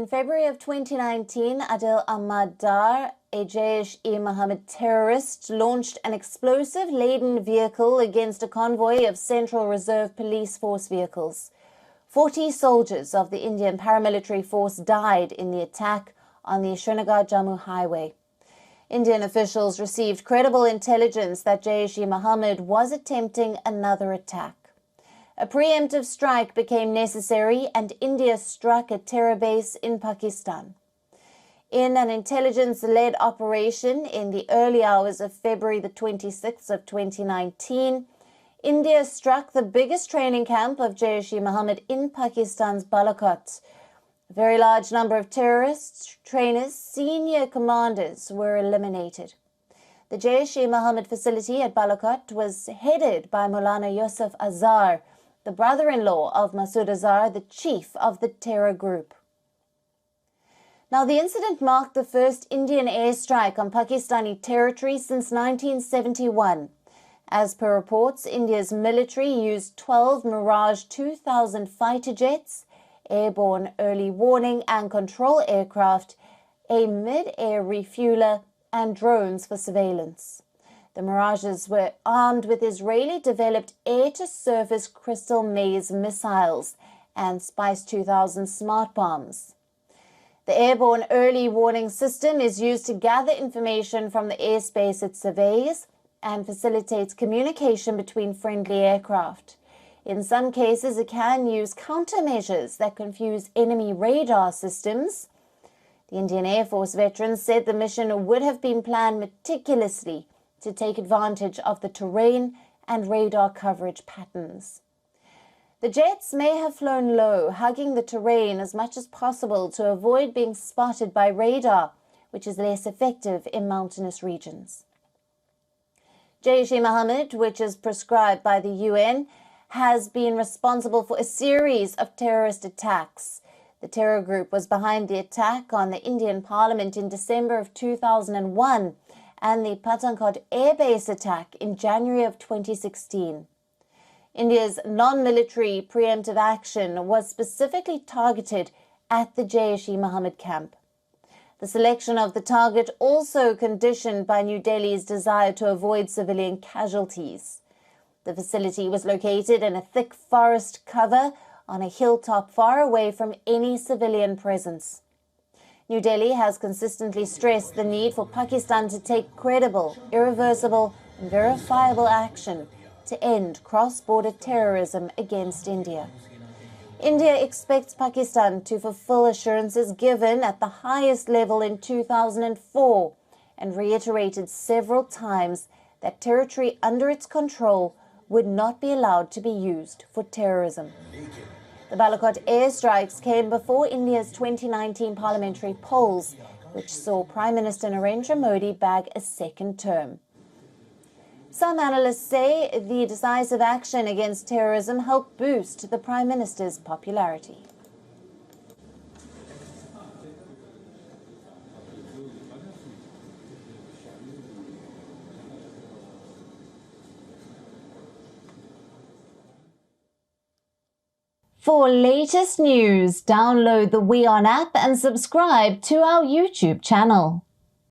In February of 2019, Adil Ahmad Dar, a Jaish-e-Mohammed terrorist, launched an explosive-laden vehicle against a convoy of Central Reserve Police Force vehicles. 40 soldiers of the Indian paramilitary force died in the attack on the Srinagar-Jammu highway. Indian officials received credible intelligence that Jaish-e-Mohammed was attempting another attack. A preemptive strike became necessary and India struck a terror base in Pakistan. In an intelligence-led operation in the early hours of February the 26th of 2019, India struck the biggest training camp of Jaish-e-Mohammed in Pakistan's Balakot. A very large number of terrorists, trainers, senior commanders were eliminated. The Jaish-e-Mohammed facility at Balakot was headed by Maulana Yusuf Azhar, the brother-in-law of Masood Azhar, the chief of the terror group. Now, the incident marked the first Indian airstrike on Pakistani territory since 1971. As per reports, India's military used 12 Mirage 2000 fighter jets, airborne early warning and control aircraft, a mid-air refueler, and drones for surveillance. The Mirages were armed with Israeli-developed air-to-surface Crystal Maze missiles and Spice 2000 smart bombs. The airborne early warning system is used to gather information from the airspace it surveys and facilitates communication between friendly aircraft. In some cases, it can use countermeasures that confuse enemy radar systems. The Indian Air Force veterans said the mission would have been planned meticulously to take advantage of the terrain and radar coverage patterns. The jets may have flown low, hugging the terrain as much as possible to avoid being spotted by radar, which is less effective in mountainous regions. Jaish-e-Mohammed, which is proscribed by the UN, has been responsible for a series of terrorist attacks. The terror group was behind the attack on the Indian Parliament in December of 2001 and the Pathankot airbase attack in January of 2016. India's non-military preemptive action was specifically targeted at the Jaish-e-Mohammed camp. The selection of the target also conditioned by New Delhi's desire to avoid civilian casualties. The facility was located in a thick forest cover on a hilltop far away from any civilian presence. New Delhi has consistently stressed the need for Pakistan to take credible, irreversible, and verifiable action to end cross-border terrorism against India. India expects Pakistan to fulfill assurances given at the highest level in 2004 and reiterated several times that territory under its control would not be allowed to be used for terrorism. The Balakot airstrikes came before India's 2019 parliamentary polls, which saw Prime Minister Narendra Modi bag a second term. Some analysts say the decisive action against terrorism helped boost the Prime Minister's popularity. For latest news, download the WION app and subscribe to our YouTube channel.